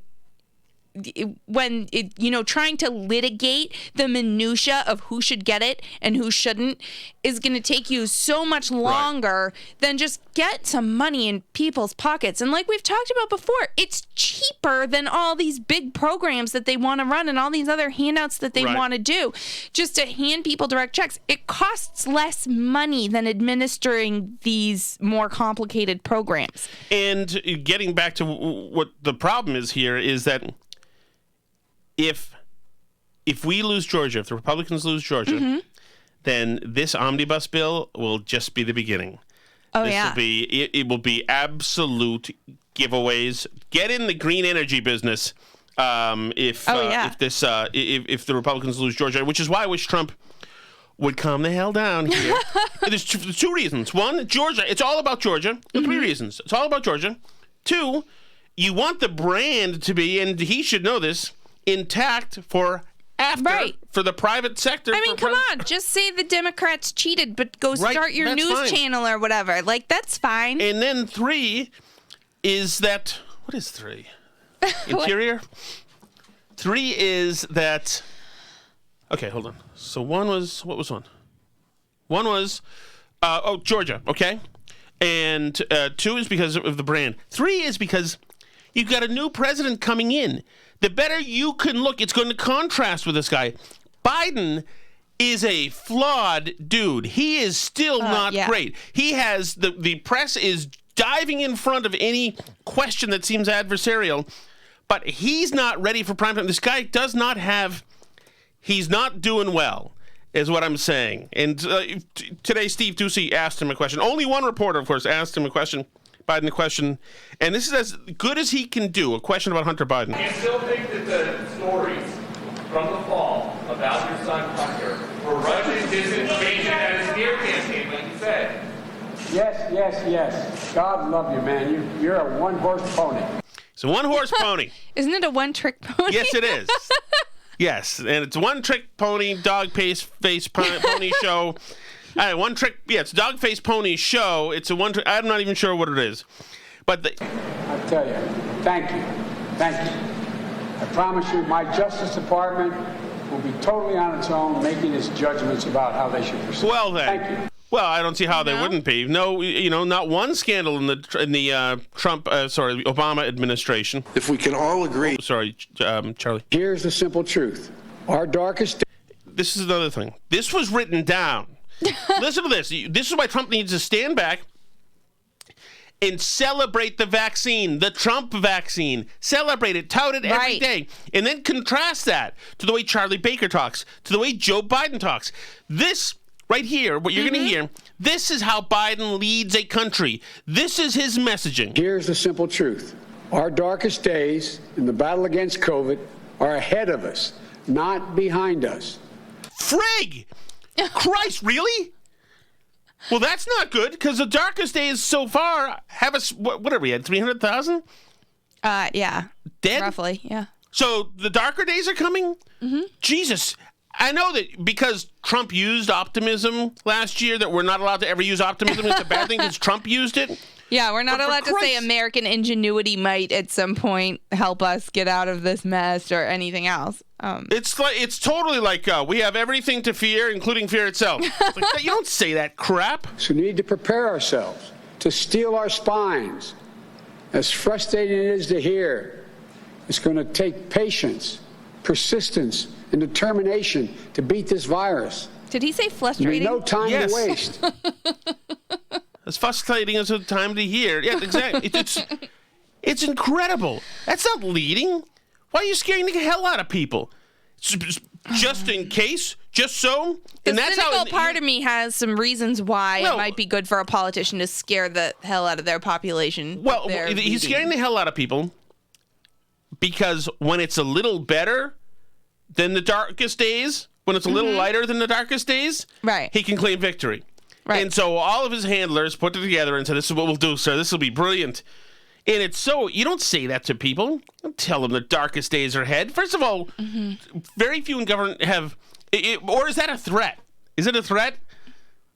trying to litigate the minutia of who should get it and who shouldn't is going to take you so much longer than just get some money in people's pockets. And like we've talked about before, it's cheaper than all these big programs that they want to run and all these other handouts that they want to do. Just to hand people direct checks, it costs less money than administering these more complicated programs. And getting back to what the problem is here is that if we lose Georgia, if the Republicans lose Georgia, then this omnibus bill will just be the beginning. It will be absolute giveaways. Get in the green energy business if the Republicans lose Georgia, which is why I wish Trump would calm the hell down here. There's two reasons. One, Georgia. It's all about Georgia. Three reasons. It's all about Georgia. Two, you want the brand to be, and he should know this, intact for the private sector. I mean, come on, just say the Democrats cheated, but go start your news channel or whatever. Like, that's fine. And then three is that, what is three? Interior? Three is that, okay, hold on. So one was, what was one? One was, Georgia, okay? And two is because of the brand. Three is because you've got a new president coming in. The better you can look, it's going to contrast with this guy. Biden is a flawed dude. He is still not great. He has, the press is diving in front of any question that seems adversarial, but he's not ready for prime time. This guy does not have, he's not doing well, is what I'm saying. And today, Steve Doocy asked him a question. Only one reporter, of course, asked him a question. Biden a question, and this is as good as he can do, a question about Hunter Biden. Do you still think that the stories from the fall about your son Hunter were Russian disinformation at a smear campaign, like you said? Yes. God love you, man. You're a one-horse pony. It's a one-horse pony. Isn't it a one-trick pony? Yes, it is. Yes, and it's a one-trick pony, face pony show. One trick, it's a dog face pony show. It's a one trick. I'm not even sure what it is, but I tell you, thank you. I promise you, my Justice Department will be totally on its own, making its judgments about how they should proceed. Well then, thank you. Well, I don't see how they wouldn't be. No, not one scandal in the Obama administration. If we can all agree. Charlie. Here's the simple truth: our darkest. This is another thing. This was written down. Listen to this. This is why Trump needs to stand back and celebrate the vaccine, the Trump vaccine. Celebrate it, tout it every day. And then contrast that to the way Charlie Baker talks, to the way Joe Biden talks. This right here, what you're going to hear, this is how Biden leads a country. This is his messaging. Here's the simple truth. Our darkest days in the battle against COVID are ahead of us, not behind us. Frig! Christ, really? Well, that's not good, because the darkest days so far have us, what are we at, 300,000? Yeah. Dead? Roughly, yeah. So the darker days are coming? Jesus. I know that because Trump used optimism last year, that we're not allowed to ever use optimism. It's a bad thing because Trump used it. Yeah, we're not allowed to say American ingenuity might at some point help us get out of this mess or anything else. It's totally like we have everything to fear, including fear itself. It's like, you don't say that crap. So we need to prepare ourselves to steel our spines. As frustrating it is to hear, it's going to take patience, persistence, and determination to beat this virus. Did he say frustrating? No time to waste. As frustrating as a time to hear. Yeah, exactly. It's incredible. That's not leading. Why are you scaring the hell out of people? Just in case? Just so? The cynical part of me has some reasons why it might be good for a politician to scare the hell out of their population. Well, he's scaring the hell out of people because when it's a little better than the darkest days, when it's a little lighter than the darkest days, right, he can claim victory. Right. And so all of his handlers put it together and said, this is what we'll do, sir. This will be brilliant. And it's so, you don't say that to people. Don't tell them the darkest days are ahead. First of all, very few in government have, or is that a threat? Is it a threat?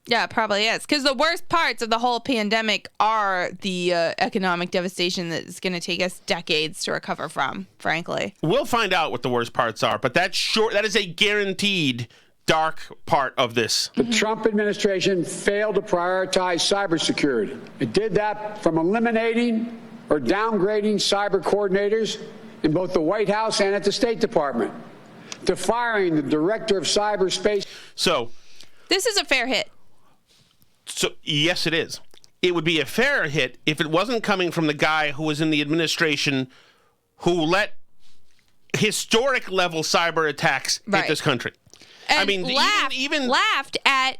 Yeah, it probably is. Because the worst parts of the whole pandemic are the economic devastation that is going to take us decades to recover from, frankly. We'll find out what the worst parts are, but that is a guaranteed dark part of this. The Trump administration failed to prioritize cybersecurity. It did that from eliminating or downgrading cyber coordinators in both the White House and at the State Department, to firing the director of cyberspace. So, this is a fair hit. So, yes, it is. It would be a fair hit if it wasn't coming from the guy who was in the administration who let historic level cyber attacks hit this country. And I mean, laughed at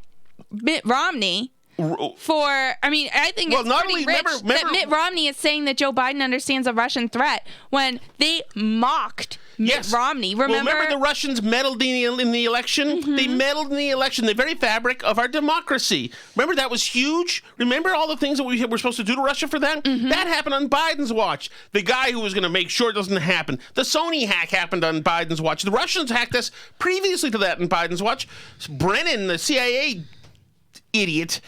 Mitt Romney for, I think it's pretty rich that Mitt Romney is saying that Joe Biden understands a Russian threat when they mocked Mitt Romney. Remember the Russians meddled in the election? They meddled in the election, the very fabric of our democracy. Remember, that was huge? Remember all the things that we were supposed to do to Russia for that? That happened on Biden's watch. The guy who was going to make sure it doesn't happen. The Sony hack happened on Biden's watch. The Russians hacked us previously to that on Biden's watch. Brennan, the CIA idiot,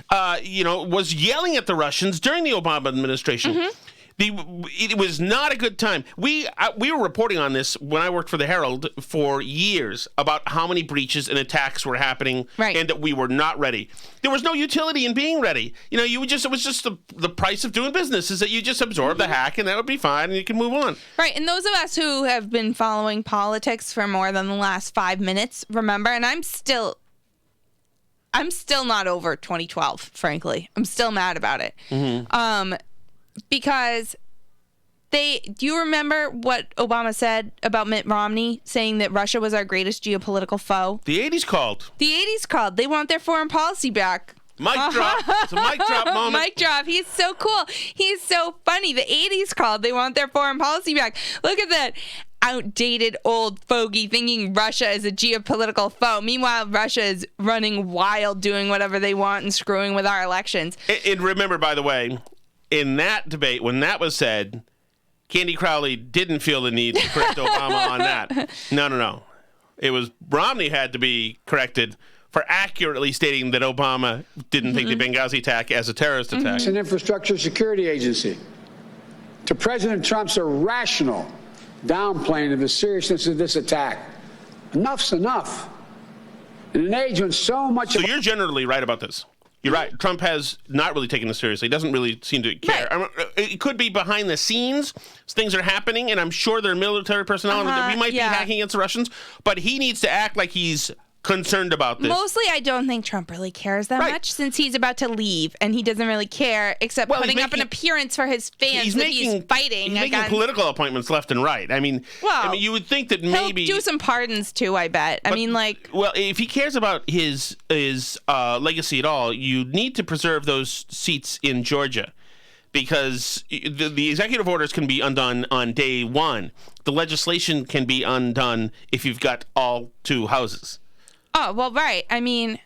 was yelling at the Russians during the Obama administration. It was not a good time. We were reporting on this when I worked for the Herald for years about how many breaches and attacks were happening, and that we were not ready. There was no utility in being ready. It was just the price of doing business is that you just absorb the hack and that would be fine and you can move on. Right, and those of us who have been following politics for more than the last 5 minutes remember, and I'm still not over 2012, frankly. I'm still mad about it. Because do you remember what Obama said about Mitt Romney saying that Russia was our greatest geopolitical foe? The 80s called. They want their foreign policy back. Mic drop. It's a mic drop moment. Mic drop. He's so cool. He's so funny. The 80s called. They want their foreign policy back. Look at that outdated old fogey thinking Russia is a geopolitical foe. Meanwhile, Russia is running wild, doing whatever they want and screwing with our elections. And remember, by the way, in that debate, when that was said, Candy Crowley didn't feel the need to correct Obama on that. No. It was Romney had to be corrected for accurately stating that Obama didn't think the Benghazi attack as a terrorist attack. It's an infrastructure security agency. To President Trump's irrational downplaying of the seriousness of this attack. Enough's enough. In an age when so much... So you're generally right about this. You're right. Trump has not really taken this seriously. He doesn't really seem to care. Right. It could be behind the scenes. Things are happening, and I'm sure there are military personnel that we might be hacking against the Russians, but he needs to act like he's concerned about this. Mostly, I don't think Trump really cares that much since he's about to leave, and he doesn't really care except putting up an appearance for his fans he's fighting. He's making political appointments left and right. I mean, you would think that maybe... He'll do some pardons, too, I bet. Well, if he cares about his legacy at all, you need to preserve those seats in Georgia because the executive orders can be undone on day one. The legislation can be undone if you've got all two houses. Oh, well, right. I mean,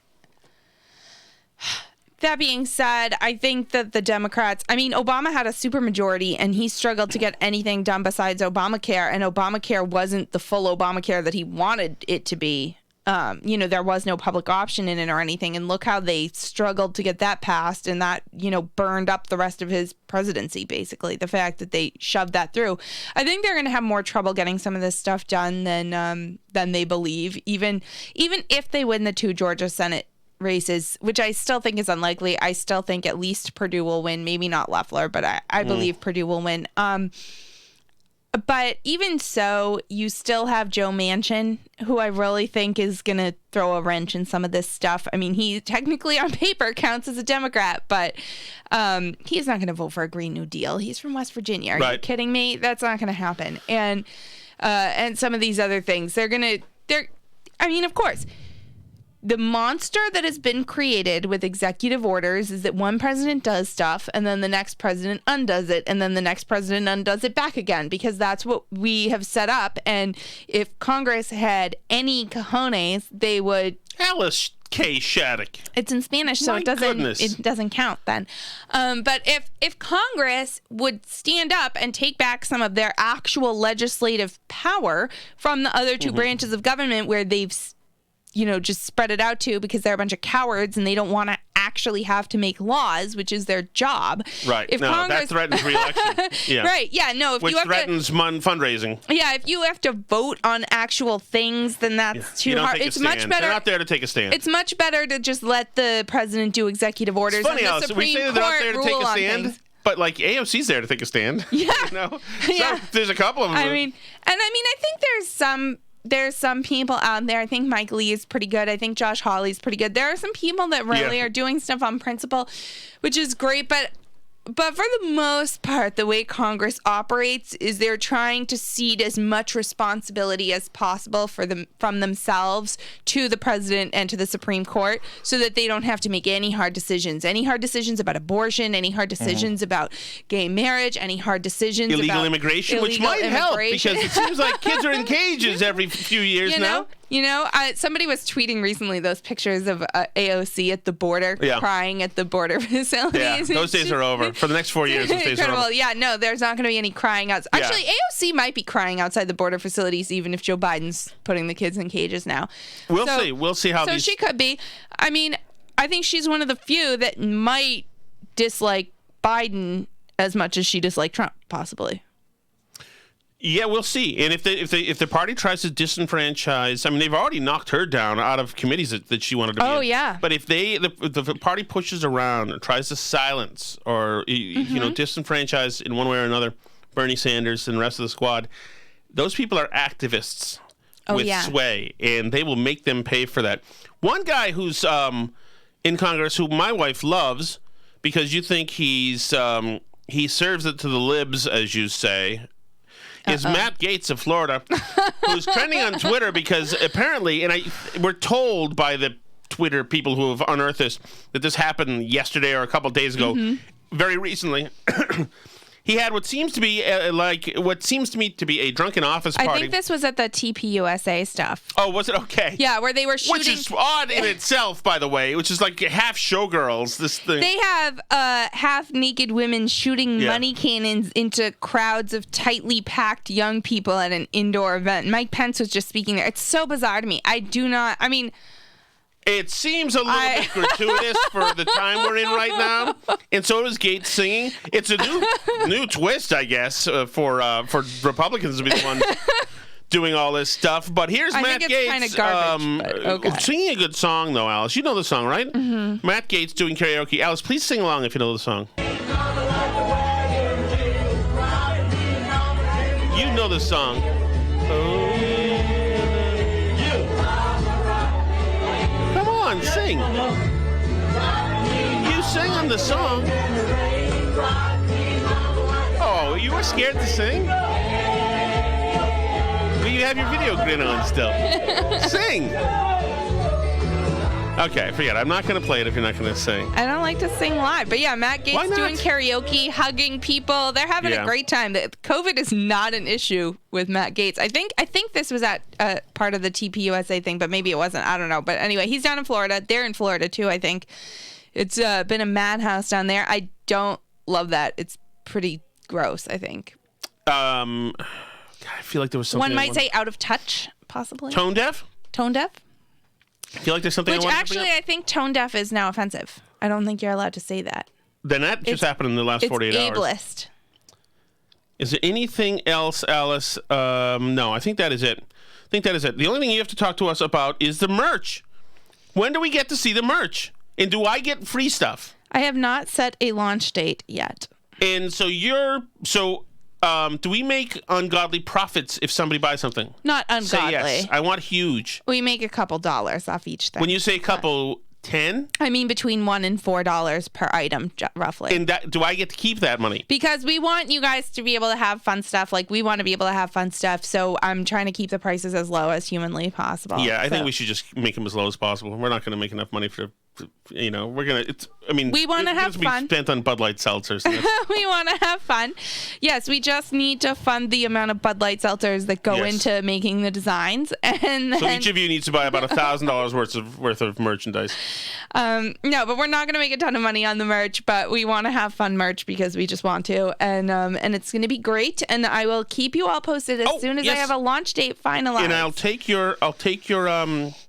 that being said, I think that the Democrats, Obama had a supermajority and he struggled to get anything done besides Obamacare, and Obamacare wasn't the full Obamacare that he wanted it to be. there was no public option in it or anything. And look how they struggled to get that passed, and that, burned up the rest of his presidency, basically. The fact that they shoved that through. I think they're going to have more trouble getting some of this stuff done than they believe, even if they win the 2 Georgia Senate races, which I still think is unlikely. I still think at least Perdue will win, maybe not Loeffler, but I believe Perdue will win. But even so, you still have Joe Manchin, who I really think is going to throw a wrench in some of this stuff. I mean, he technically on paper counts as a Democrat, but he's not going to vote for a Green New Deal. He's from West Virginia. Are you kidding me? That's not going to happen. And some of these other things, of course, the monster that has been created with executive orders is that one president does stuff and then the next president undoes it and then the next president undoes it back again, because that's what we have set up. And if Congress had any cojones, they would... Alice K. Shattuck. It's in Spanish, so it doesn't count then. But if Congress would stand up and take back some of their actual legislative power from the other two branches of government where they've just spread it out to, because they're a bunch of cowards and they don't want to actually have to make laws, which is their job. Right. That threatens re-election. Yeah. Right. Yeah. No. Which threatens fundraising. Yeah. If you have to vote on actual things, then that's too hard. It's much better. They're not there to take a stand. It's much better to just let the president do executive orders. It's funny, and the Supreme we say Court they're not there to take a stand. Things. But AOC's there to take a stand. Yeah. So there's a couple of them. I think there's some people out there. I think Mike Lee is pretty good. I think Josh Hawley's pretty good. There are some people that really are doing stuff on principle, which is great. But for the most part, the way Congress operates is they're trying to cede as much responsibility as possible from themselves to the president and to the Supreme Court, so that they don't have to make any hard decisions. Any hard decisions about abortion, any hard decisions about gay marriage, any hard decisions illegal about immigration, which might help, because it seems like kids are in cages every few years now. Somebody was tweeting recently those pictures of AOC at the border, crying at the border facilities. Yeah, those days are over. For the next 4 years, those days are over. Yeah, no, there's not going to be any crying outside. Actually, AOC might be crying outside the border facilities, even if Joe Biden's putting the kids in cages now. We'll see. We'll see how she could be. I mean, I think she's one of the few that might dislike Biden as much as she disliked Trump, possibly. Yeah, we'll see. And if the party tries to disenfranchise, they've already knocked her down out of committees that she wanted to be in. Oh, yeah. But if the party pushes around and tries to silence or disenfranchise in one way or another Bernie Sanders and the rest of the squad, those people are activists with sway, and they will make them pay for that. One guy who's in Congress who my wife loves, because you think he serves it to the libs, as you say, is Matt Gaetz of Florida, who's trending on Twitter because apparently, and we're told by the Twitter people who have unearthed this, that this happened yesterday or a couple days ago, very recently. He had what seems to me to be a drunken office party. I think this was at the TPUSA stuff. Oh, was it? Okay. Yeah, where they were shooting. Which is odd in itself, by the way, which is like half showgirls, this thing. They have half-naked women shooting money cannons into crowds of tightly packed young people at an indoor event. Mike Pence was just speaking there. It's so bizarre to me. It seems a little bit gratuitous for the time we're in right now, and so does Gaetz singing. It's a new twist, I guess, for Republicans to be the ones doing all this stuff. But here's Matt Gaetz kind of garbage, singing a good song, though. Alice, you know the song, right? Mm-hmm. Matt Gaetz doing karaoke. Alice, please sing along if you know the song. You know the song. Sing. You sing on the song. Oh, you were scared to sing? But you have your video grin on still. Sing. Okay, forget it. I'm not going to play it if you're not going to sing. I don't like to sing live. But yeah, Matt Gaetz doing karaoke, hugging people. They're having a great time. COVID is not an issue with Matt Gaetz. I think this was at part of the TPUSA thing, but maybe it wasn't. I don't know. But anyway, he's down in Florida. They're in Florida too, I think. It's been a madhouse down there. I don't love that. It's pretty gross, I think. I feel like there was something. One might say out of touch, possibly. Tone deaf? Tone deaf? I feel like there's something Which I want actually, to bring up. I think tone deaf is now offensive. I don't think you're allowed to say that. Then that just happened in the last 48 hours. It's ableist. Is there anything else, Alice? No, I think that is it. The only thing you have to talk to us about is the merch. When do we get to see the merch? And do I get free stuff? I have not set a launch date yet. And so do we make ungodly profits if somebody buys something? Not ungodly. Say yes. I want huge. We make a couple dollars off each thing. When you say a couple, 10? I mean between $1 and $4 per item, roughly. And do I get to keep that money? Because we want you guys to be able to have fun stuff. Like, we want to be able to have fun stuff. So I'm trying to keep the prices as low as humanly possible. Yeah, I think we should just make them as low as possible. We're not going to make enough money we want to have fun. Be spent on Bud Light seltzers. We want to have fun. Yes, we just need to fund the amount of Bud Light seltzers that go into making the designs, and then, so each of you needs to buy about $1,000 worth of merchandise. No, but we're not going to make a ton of money on the merch, but we want to have fun merch because we just want to, and it's going to be great. And I will keep you all posted as soon as I have a launch date finalized. And I'll take your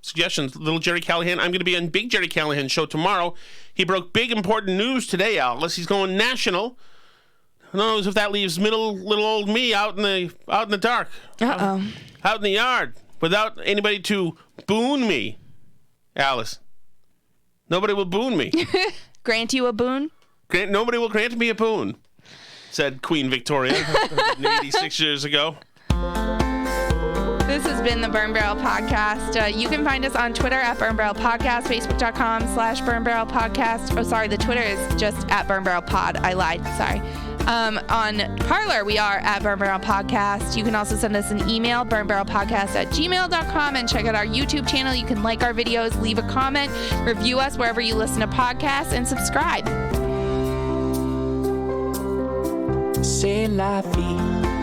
suggestions. Little Jerry Callahan. I'm going to be on Big Jerry Callahan show tomorrow. He broke big important news today, Alice. He's going national. Who knows if that leaves little old me out in the dark. Out in the yard without anybody to boon me, Alice. Nobody will boon me. Grant you a boon? Nobody will grant me a boon, said Queen Victoria 186 years ago. This has been the Burn Barrel Podcast. You can find us on Twitter at Burn Barrel Podcast, Facebook.com/Burn Barrel Podcast. Oh, sorry, the Twitter is just at Burn Barrel Pod. I lied. Sorry. On Parler, we are at Burn Barrel Podcast. You can also send us an email, burnbarrelpodcast@gmail.com, and check out our YouTube channel. You can like our videos, leave a comment, review us wherever you listen to podcasts, and subscribe. C'est la vie.